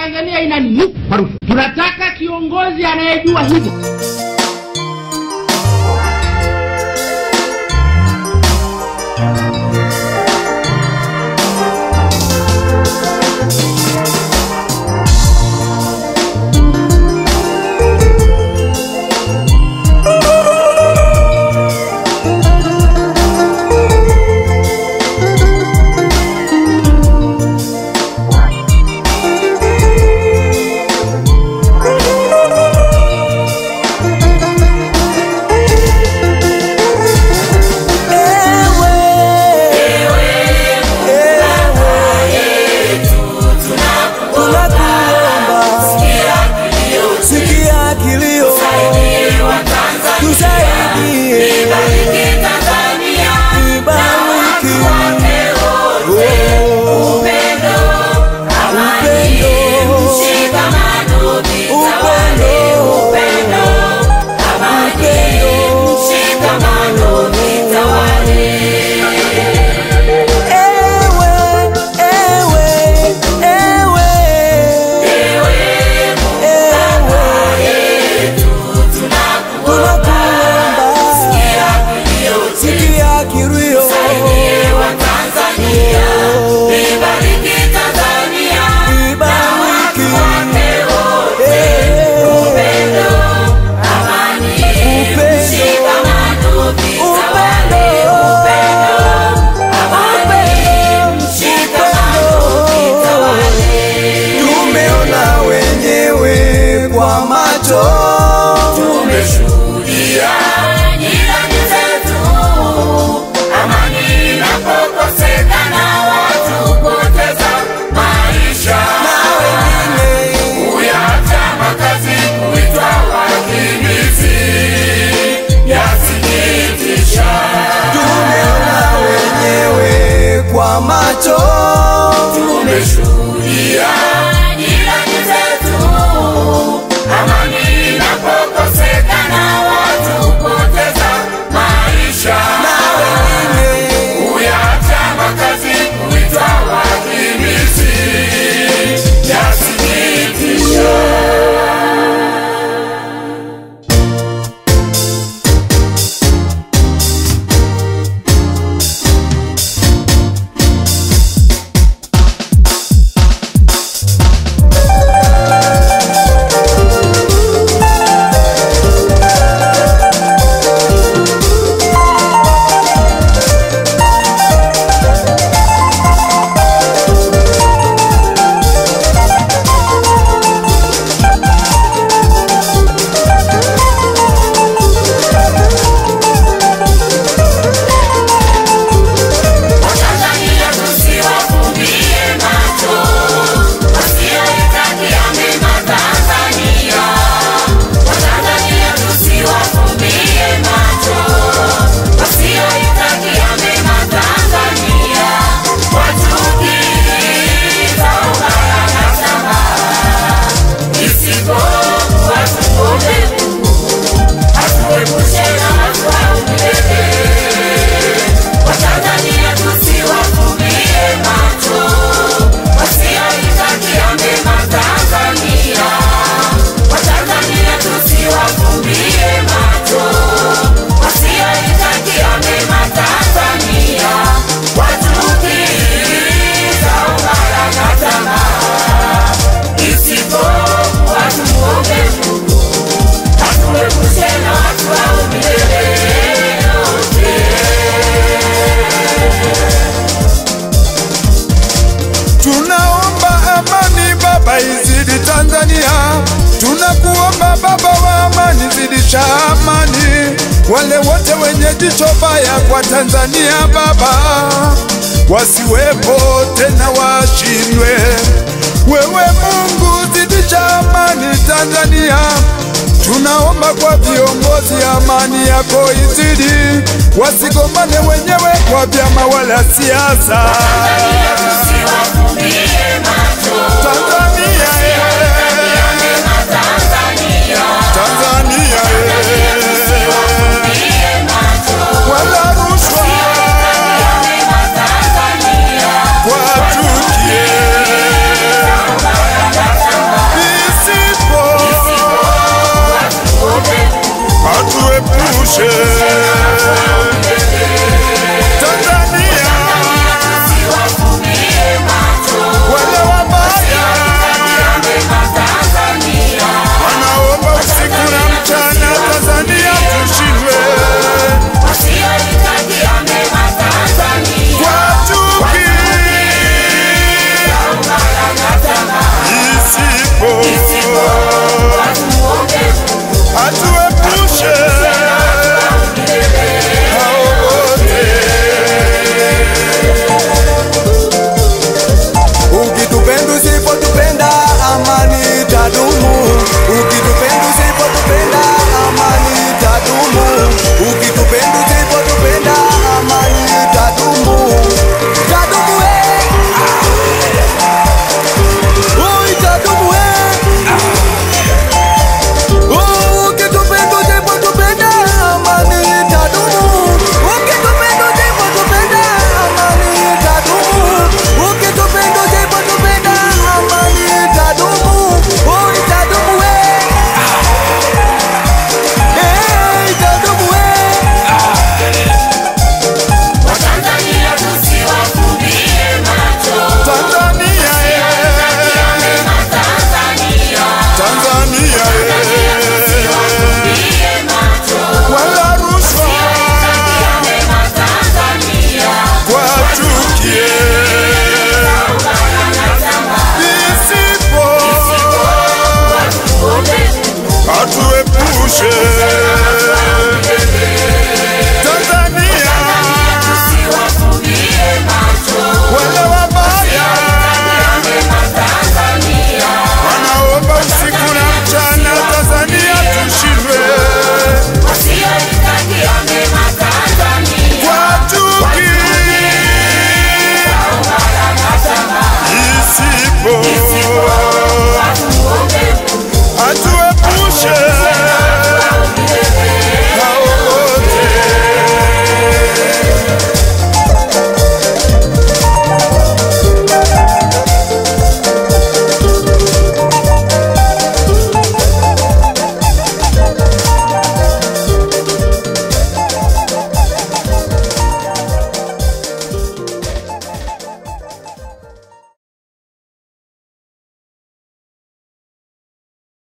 Tanzania ina nini? Tunataka kiongozi anayejua hivyo. Tumeshuhudia jirani zetu, amani inapokosekana, watu kupoteza maisha, na wengine kuacha makazi kuitwa wakimbizi. Yasikitisha, tumeona wenyewe kwa macho. Tumeshuhudia jirani zetu, amani inapokosekana, watu kupoteza maisha, na wengine kuacha makazi kuitwa wakimbizi. Yasikitisha. Tunaomba amani Baba izidi Tanzania. Tunakuomba Baba wa amani, zidisha amani. Wale wote wenye jicho baya kwa Tanzania Baba, wasiwepo tena, washindwe. Wewe Mungu, zidisha amani Tanzania. Tunaomba kwa viongozi, amani yako izidi, wasigombane wenyewe kwa vyama wala siasa. Tanzania tusiwafumbie macho.